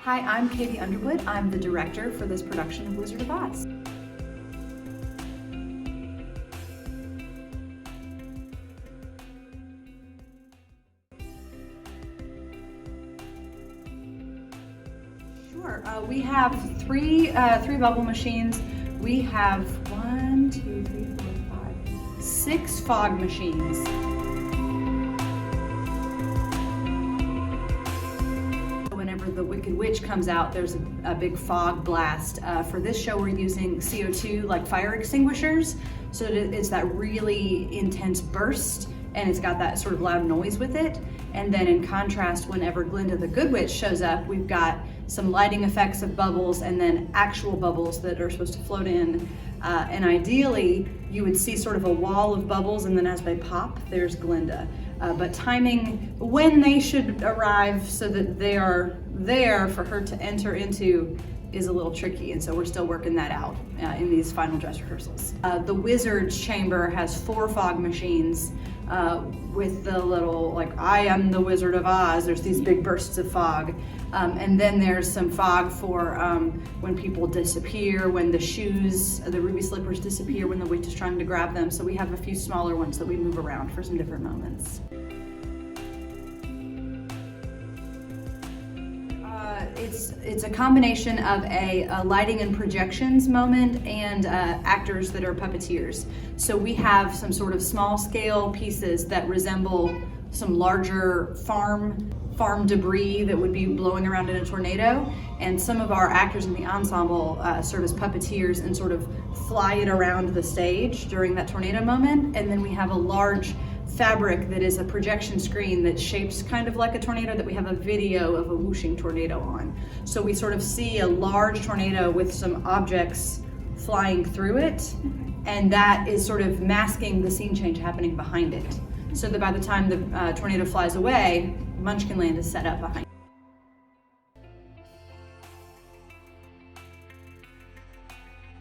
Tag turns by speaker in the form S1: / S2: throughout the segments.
S1: Hi, I'm Katie Underwood. I'm the director for this production of Wizard of Oz. Sure. We have three bubble machines. We have 6 fog machines. Whenever the Wicked Witch comes out, there's a big fog blast. For this show, we're using CO2 like fire extinguishers, so it's that really intense burst, and it's got that sort of loud noise with it. And then in contrast, whenever Glinda the Good Witch shows up, we've got some lighting effects of bubbles and then actual bubbles that are supposed to float in. And ideally, you would see sort of a wall of bubbles, and then as they pop, there's Glinda. But timing when they should arrive so that they are there for her to enter into is a little tricky, and so we're still working that out in these final dress rehearsals. The Wizard's Chamber has 4 fog machines with the little, like, I am the Wizard of Oz, there's these big bursts of fog. And then there's some fog for when people disappear, when the shoes, the ruby slippers disappear, when the witch is trying to grab them. So we have a few smaller ones that we move around for some different moments. It's a combination of a lighting and projections moment and actors that are puppeteers. So we have some sort of small scale pieces that resemble some larger farm debris that would be blowing around in a tornado, and some of our actors in the ensemble serve as puppeteers and sort of fly it around the stage during that tornado moment. And then we have a large fabric that is a projection screen that shapes kind of like a tornado that we have a video of a whooshing tornado on. So we sort of see a large tornado with some objects flying through it, and that is sort of masking the scene change happening behind it. So that by the time the tornado flies away, Munchkinland is set up behind.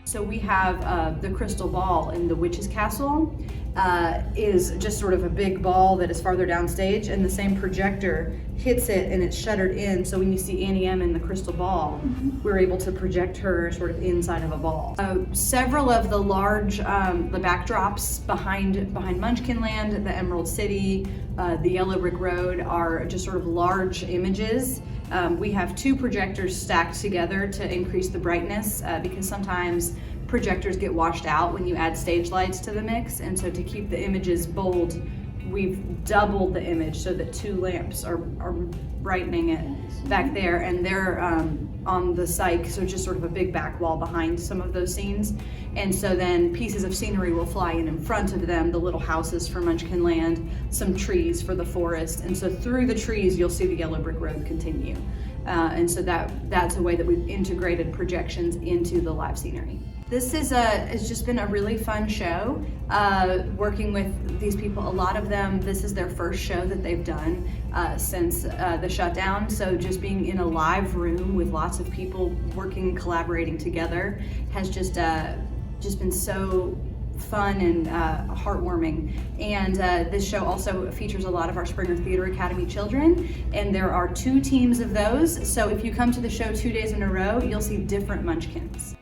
S1: So we have the crystal ball in the witch's castle is just sort of a big ball that is farther downstage, and the same projector hits it and it's shuttered in. So when you see Annie M in the crystal ball, we're able to project her sort of inside of a ball. Several of the large the backdrops behind Munchkinland, the Emerald City, the Yellow Brick Road are just sort of large images. We have 2 projectors stacked together to increase the brightness because sometimes projectors get washed out when you add stage lights to the mix, and so to keep the images bold, we've doubled the image so that 2 lamps are brightening it back there, and they're on the cyc, so just sort of a big back wall behind some of those scenes. And so then pieces of scenery will fly in front of them, the little houses for Munchkinland, some trees for the forest, and so through the trees you'll see the Yellow Brick Road continue. And so that's a way that we've integrated projections into the live scenery. This it's just been a really fun show, working with these people. A lot of them, this is their first show that they've done since the shutdown. So just being in a live room with lots of people working, collaborating together has just been so fun and heartwarming. And this show also features a lot of our Springer Theater Academy children, and there are 2 teams of those. So if you come to the show 2 days in a row, you'll see different Munchkins.